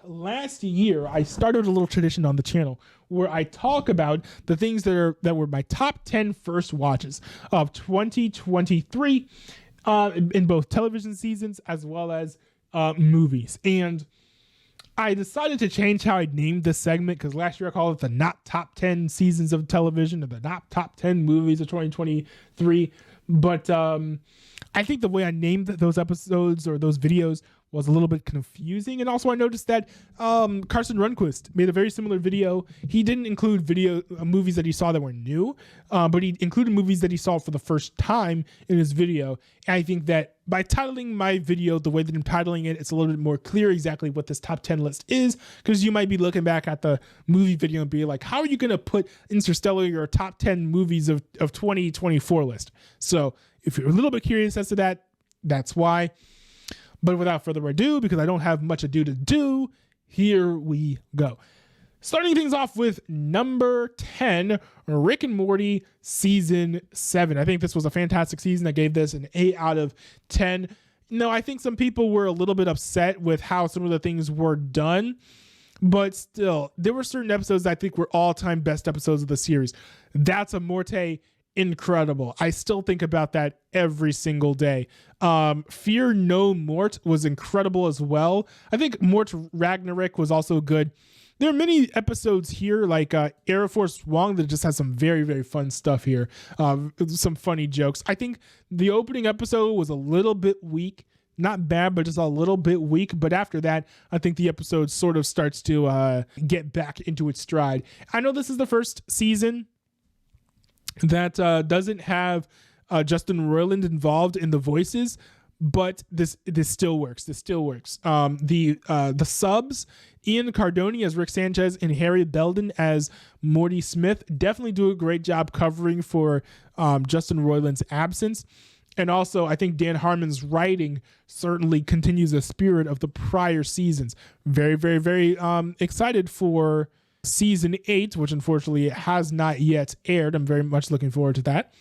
last year, I started a little tradition on the channel where I talk about the things that were my top 10 first watches of 2023 in both television seasons as well as movies. And I decided to change how I named this segment because last year I called it the not top 10 seasons of television or the not top 10 movies of 2023. But I think the way I named those episodes or those videos was a little bit confusing. And also I noticed that Carson Runquist made a very similar video. He didn't include movies that he saw that were new, but he included movies that he saw for the first time in his video. And I think that by titling my video the way that I'm titling it, it's a little bit more clear exactly what this top 10 list is, because you might be looking back at the movie video and be like, how are you going to put Interstellar in your top 10 movies of 2024 list? So if you're a little bit curious as to that, that's why. But without further ado, because I don't have much ado to do, here we go. Starting things off with number 10, Rick and Morty season 7. I think this was a fantastic season. I gave this an 8 out of 10. No, I think some people were a little bit upset with how some of the things were done, but still, there were certain episodes that I think were all-time best episodes of the series. That's a Morte incredible. I still think about that every single day. Fear No Mort was incredible as well. I think Mort Ragnarok was also good. There are many episodes here like Air Force One that just has some very, very fun stuff here. Some funny jokes. I think the opening episode was a little bit weak. Not bad, but just a little bit weak. But after that, I think the episode sort of starts to get back into its stride. I know this is the first season that doesn't have Justin Roiland involved in the voices, but this still works. This still works. The subs, Ian Cardoni as Rick Sanchez and Harry Belden as Morty Smith, definitely do a great job covering for Justin Roiland's absence. And also, I think Dan Harmon's writing certainly continues the spirit of the prior seasons. Very, very, very excited for season 8, which unfortunately has not yet aired. I'm very much looking forward to that.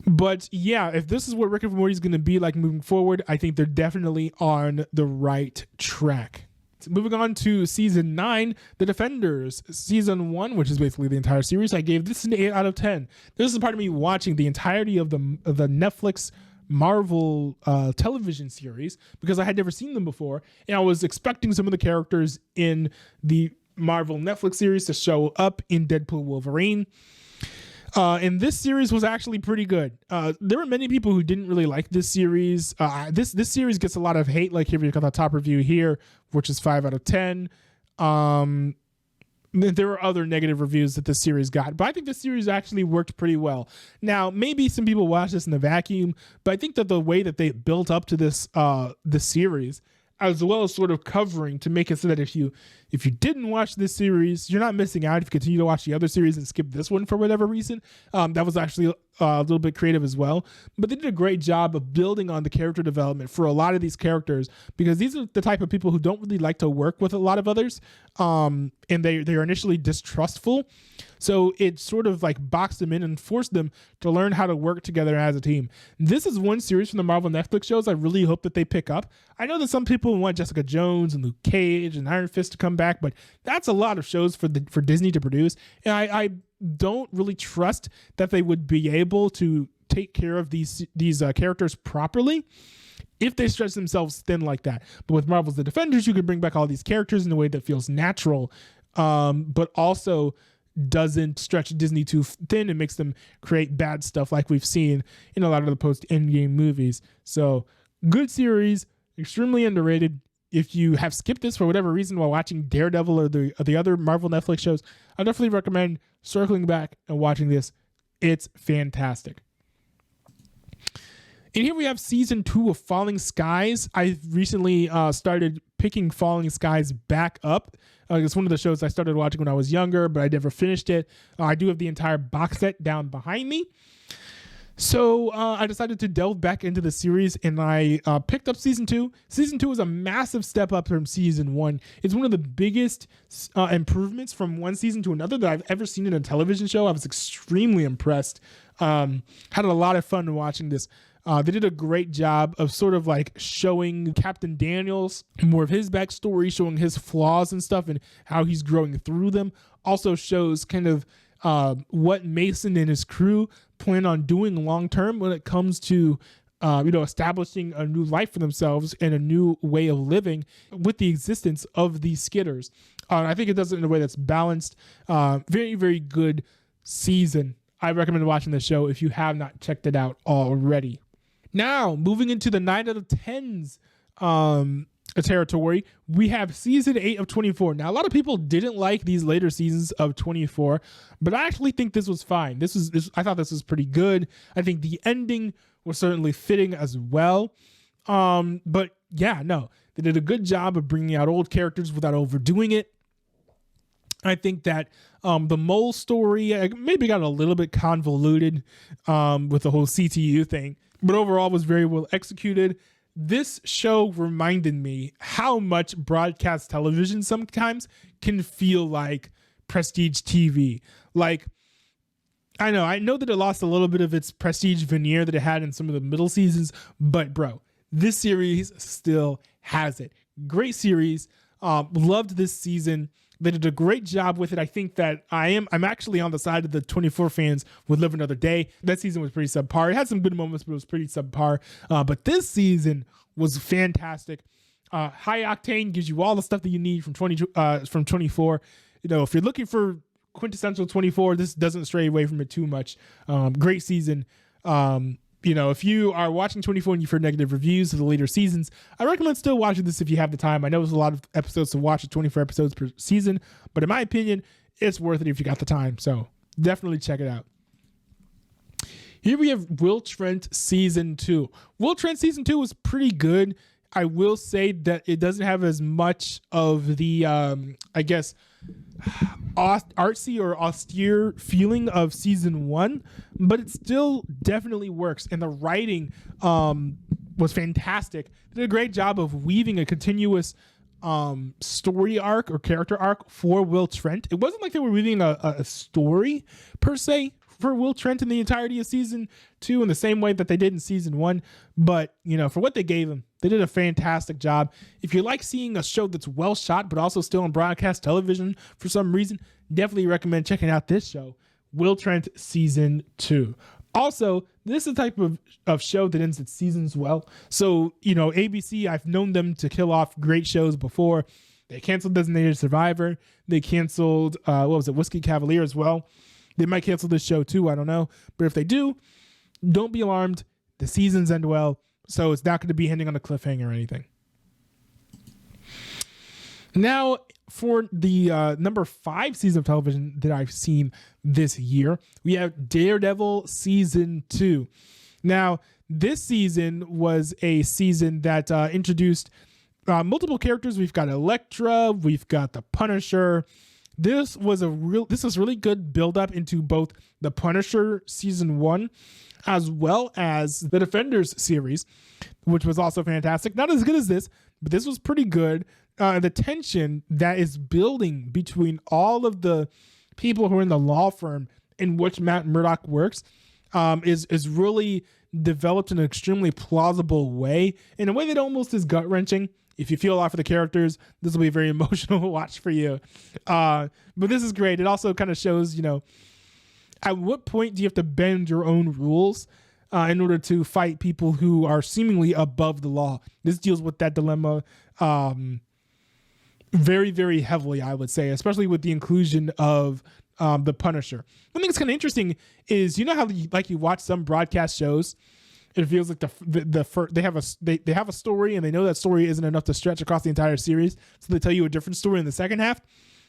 But yeah, if this is what Rick and Morty is going to be like moving forward, I think they're definitely on the right track. So moving on to season 9, The Defenders. Season 1, which is basically the entire series, I gave this an 8 out of 10. This is part of me watching the entirety of the Netflix Marvel television series because I had never seen them before, and I was expecting some of the characters in the Marvel Netflix series to show up in Deadpool Wolverine. And this series was actually pretty good. There were many people who didn't really like this series. This series gets a lot of hate. Like here we got the top review here, which is 5 out of 10. There were other negative reviews that this series got, but I think this series actually worked pretty well. Now, maybe some people watch this in a vacuum, but I think that the way that they built up to this series, as well as sort of covering to make it so that if you didn't watch this series, you're not missing out if you continue to watch the other series and skip this one for whatever reason. That was actually a little bit creative as well. But they did a great job of building on the character development for a lot of these characters, because these are the type of people who don't really like to work with a lot of others. And they're initially distrustful. So it sort of like boxed them in and forced them to learn how to work together as a team. This is one series from the Marvel Netflix shows I really hope that they pick up. I know that some people want Jessica Jones and Luke Cage and Iron Fist to come back, but that's a lot of shows for Disney to produce. And I don't really trust that they would be able to take care of these characters properly if they stretch themselves thin like that. But with Marvel's The Defenders, you can bring back all these characters in a way that feels natural, but also doesn't stretch Disney too thin and makes them create bad stuff like we've seen in a lot of the post-Endgame movies. So good series, extremely underrated. If you have skipped this for whatever reason while watching Daredevil or the other Marvel Netflix shows, I definitely recommend circling back and watching this. It's fantastic. And here we have season 2 of Falling Skies. I recently started picking Falling Skies back up. It's one of the shows I started watching when I was younger, but I never finished it. I do have the entire box set down behind me. So I decided to delve back into the series, and I picked up season 2. Season 2 is a massive step up from season 1. It's one of the biggest improvements from one season to another that I've ever seen in a television show. I was extremely impressed. Had a lot of fun watching this. They did a great job of sort of like showing Captain Daniels more of his backstory, showing his flaws and stuff and how he's growing through them. Also shows kind of what Mason and his crew plan on doing long term when it comes to establishing a new life for themselves and a new way of living with the existence of these skitters. I think it does it in a way that's balanced. Very, very good season. I recommend watching the show if you have not checked it out already. Now, moving into the 9 out of 10s territory, we have season 8 of 24. Now, a lot of people didn't like these later seasons of 24, but I actually think this was fine. I thought this was pretty good. I think the ending was certainly fitting as well. But yeah, no, they did a good job of bringing out old characters without overdoing it. I think that the mole story maybe got a little bit convoluted with the whole CTU thing, but overall was very well executed. This show reminded me how much broadcast television sometimes can feel like prestige TV. Like, I know that it lost a little bit of its prestige veneer that it had in some of the middle seasons, but bro, this series still has it. Great series. Loved this season. They did a great job with it. I think that I'm actually on the side of the 24 fans with Live Another Day. That season was pretty subpar. It had some good moments, but it was pretty subpar. But this season was fantastic. High Octane gives you all the stuff that you need from 24. If you're looking for quintessential 24, this doesn't stray away from it too much. Great season. If you are watching 24 and you've heard negative reviews of the later seasons, I recommend still watching this if you have the time. I know there's a lot of episodes to watch, 24 episodes per season, but in my opinion, it's worth it if you got the time. So definitely check it out. Here we have Will Trent season 2. Will Trent season 2 was pretty good. I will say that it doesn't have as much of the, artsy or austere feeling of season 1, but it still definitely works. And the writing was fantastic. They did a great job of weaving a continuous story arc or character arc for Will Trent. It wasn't like they were weaving a story per se for Will Trent in the entirety of season 2 in the same way that they did in season 1. But, for what they gave him, they did a fantastic job. If you like seeing a show that's well shot, but also still on broadcast television for some reason, definitely recommend checking out this show, Will Trent season 2. Also, this is the type of show that ends its seasons well. So, ABC, I've known them to kill off great shows before. They canceled Designated Survivor. They canceled, Whiskey Cavalier as well. They might cancel this show too, I don't know. But if they do, don't be alarmed. The seasons end well, so it's not going to be ending on a cliffhanger or anything. Now, for the number 5 season of television that I've seen this year, we have Daredevil season 2. Now, this season was a season that introduced multiple characters. We've got Elektra, we've got the Punisher. This was really good build up into both the Punisher season 1 as well as the Defenders series, which was also fantastic. Not as good as this, but this was pretty good. The tension that is building between all of the people who are in the law firm in which Matt Murdock works is really developed in an extremely plausible way, in a way that almost is gut-wrenching. If you feel a lot for the characters, this will be a very emotional watch for you. But this is great. It also kind of shows, at what point do you have to bend your own rules in order to fight people who are seemingly above the law? This deals with that dilemma very, very heavily, I would say, especially with the inclusion of the Punisher. One thing that's kind of interesting is, how you watch some broadcast shows, it feels like they have a story and they know that story isn't enough to stretch across the entire series, so they tell you a different story in the second half.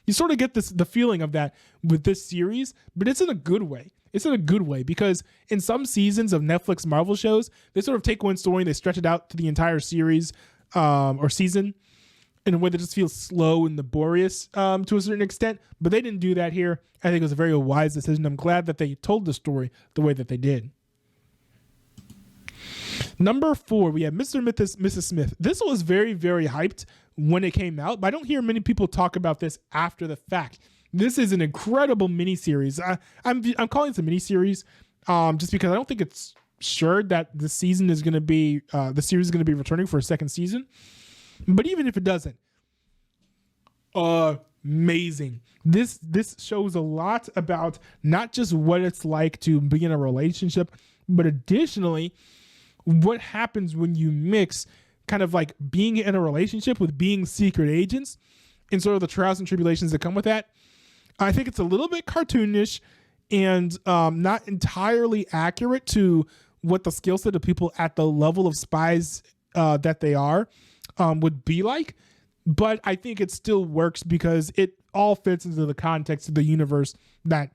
You sort of get the feeling of that with this series, but it's in a good way. It's in a good way because in some seasons of Netflix Marvel shows, they sort of take one story and they stretch it out to the entire series or season in a way that just feels slow and laborious to a certain extent. But they didn't do that here. I think it was a very wise decision. I'm glad that they told the story the way that they did. Number 4, we have Mr. and Mrs. Smith. This was very, very hyped when it came out, but I don't hear many people talk about this after the fact. This is an incredible miniseries. I'm calling this a miniseries just because I don't think it's sure that the season is going to be the series is going to be returning for a second season. But even if it doesn't, amazing. This shows a lot about not just what it's like to be in a relationship, but additionally what happens when you mix kind of like being in a relationship with being secret agents and sort of the trials and tribulations that come with that. I think it's a little bit cartoonish and not entirely accurate to what the skill set of people at the level of spies that they are would be like. But I think it still works because it all fits into the context of the universe that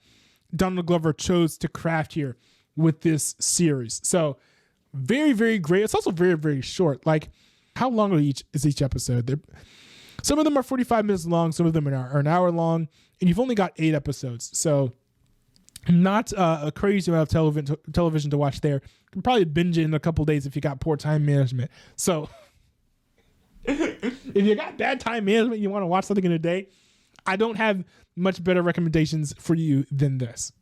Donald Glover chose to craft here with this series. So very, very great. It's also very, very short. Like, how long is each episode? Some of them are 45 minutes long. Some of them are an hour long. And you've only got 8 episodes. So not a crazy amount of television to watch there. You can probably binge it in a couple days if you got poor time management. So if you got bad time management, you want to watch something in a day, I don't have much better recommendations for you than this.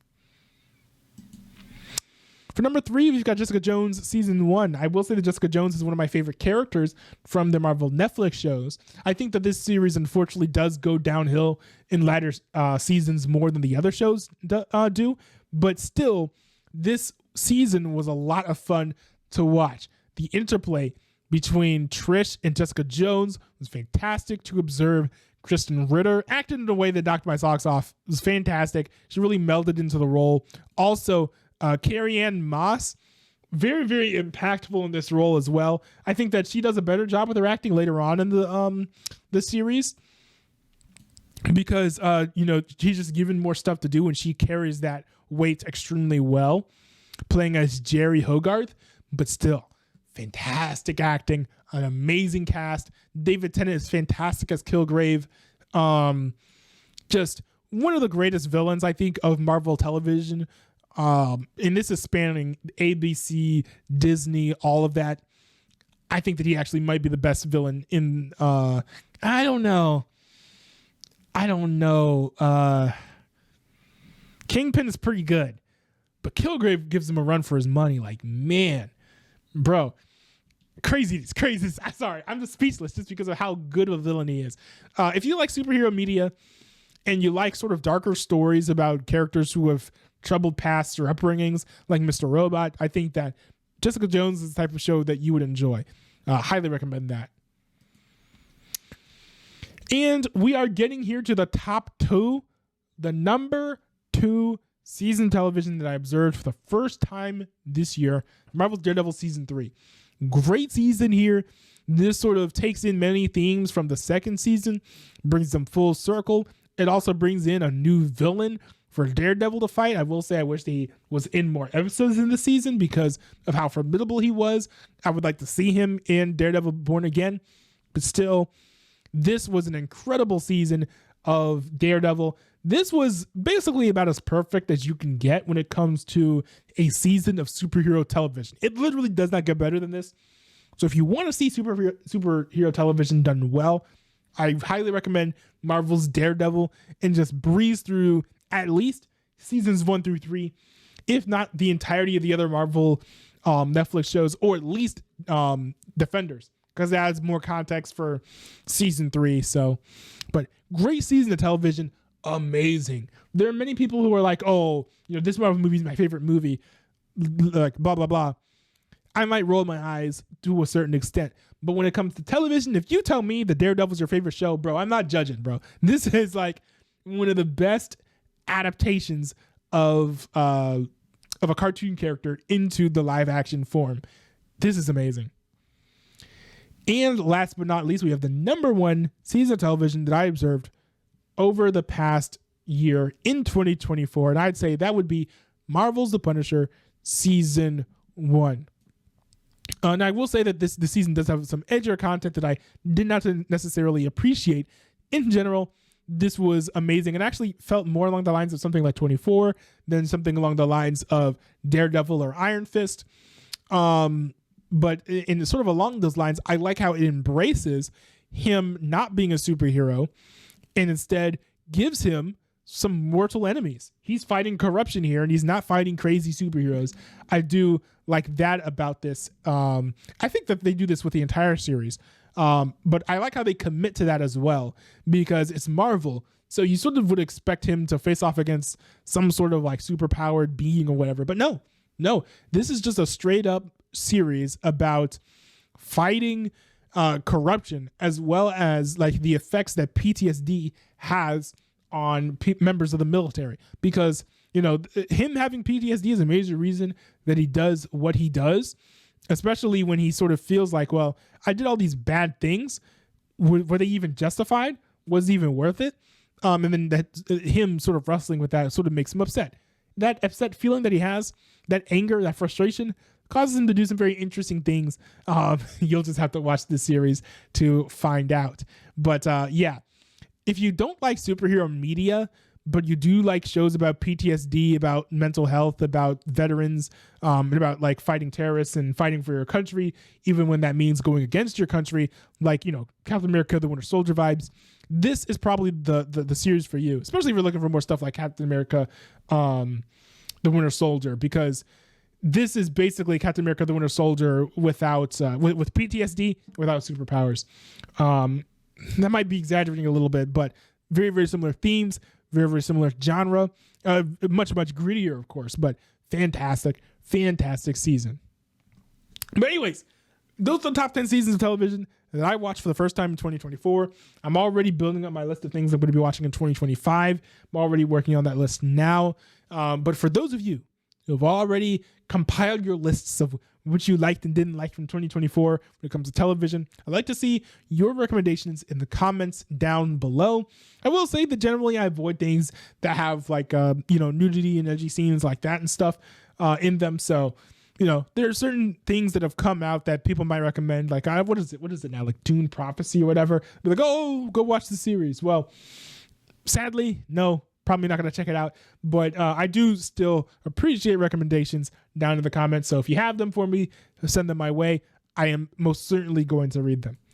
For number 3, we've got Jessica Jones season 1. I will say that Jessica Jones is one of my favorite characters from the Marvel Netflix shows. I think that this series unfortunately does go downhill in latter seasons more than the other shows do. But still, this season was a lot of fun to watch. The interplay between Trish and Jessica Jones was fantastic to observe. Kristen Ritter acted in a way that knocked my socks off. It was fantastic. She really melded into the role. Also, Carrie-Anne Moss, very, very impactful in this role as well. I think that she does a better job with her acting later on in the series because she's just given more stuff to do and she carries that weight extremely well, playing as Jerry Hogarth. But still, fantastic acting, an amazing cast. David Tennant is fantastic as Kilgrave. Just one of the greatest villains, I think, of Marvel television. And this is spanning ABC, Disney, all of that. I think that he actually might be the best villain in, I don't know. Kingpin is pretty good, but Kilgrave gives him a run for his money. Like, man, bro, crazy. Sorry, I'm just speechless just because of how good of a villain he is. If you like superhero media and you like sort of darker stories about characters who have troubled pasts or upbringings like Mr. Robot, I think that Jessica Jones is the type of show that you would enjoy. Highly recommend that. And we are getting here to the top 2, the number 2 season television that I observed for the first time this year, Marvel's Daredevil season 3. Great season here. This sort of takes in many themes from the second season, brings them full circle. It also brings in a new villain for Daredevil to fight. I will say I wish he was in more episodes in the season because of how formidable he was. I would like to see him in Daredevil Born Again. But still, this was an incredible season of Daredevil. This was basically about as perfect as you can get when it comes to a season of superhero television. It literally does not get better than this. So if you want to see superhero television done well, I highly recommend Marvel's Daredevil and just breeze through at least seasons 1 through 3, if not the entirety of the other Marvel Netflix shows, or at least Defenders, because it adds more context for season 3. So, but great season of television, amazing. There are many people who are like, oh, this Marvel movie is my favorite movie, like blah, blah, blah. I might roll my eyes to a certain extent. But when it comes to television, if you tell me that Daredevil's your favorite show, bro, I'm not judging, bro. This is like one of the best adaptations of a cartoon character into the live action form. This is amazing. And last but not least, we have the number 1 season of television that I observed over the past year in 2024. And I'd say that would be Marvel's The Punisher season 1. And I will say that the season does have some edgier content that I did not necessarily appreciate. In general, this was amazing and actually felt more along the lines of something like 24 than something along the lines of Daredevil or Iron Fist. But in sort of along those lines, I like how it embraces him not being a superhero and instead gives him some mortal enemies. He's fighting corruption here, and he's not fighting crazy superheroes. I do like that about this. I think that they do this with the entire series, but I like how they commit to that as well, because it's Marvel. So you sort of would expect him to face off against some sort of like superpowered being or whatever. But no, this is just a straight up series about fighting corruption, as well as like the effects that PTSD has on members of the military. Because, you know, him having PTSD is a major reason that he does what he does, especially when he sort of feels like, well, I did all these bad things. Were they even justified? Was it even worth it? And then him sort of wrestling with that sort of makes him upset. That upset feeling that he has, that anger, that frustration, causes him to do some very interesting things. You'll just have to watch this series to find out. But yeah, if you don't like superhero media, but you do like shows about PTSD, about mental health, about veterans, and about like fighting terrorists and fighting for your country, even when that means going against your country, like, you know, Captain America, the Winter Soldier vibes, this is probably the series for you, especially if you're looking for more stuff like Captain America, the Winter Soldier, because this is basically Captain America, the Winter Soldier without with PTSD, without superpowers. That might be exaggerating a little bit, but very, very similar themes, very, very similar genre, much, much grittier, of course, but fantastic season. But anyways, those are the top 10 seasons of television that I watched for the first time in 2024. I'm already building up my list of things I'm going to be watching in 2025. I'm already working on that list now. But for those of you who have already compiled your lists of what you liked and didn't like from 2024 when it comes to television, I'd like to see your recommendations in the comments down below. I will say that generally I avoid things that have like, nudity and edgy scenes like that and stuff in them. So, you know, there are certain things that have come out that people might recommend. Like, what is it now? Like Dune Prophecy or whatever. They're like, oh, go watch the series. Well, sadly, no. Probably not going to check it out, but I do still appreciate recommendations down in the comments. So if you have them for me, send them my way. I am most certainly going to read them.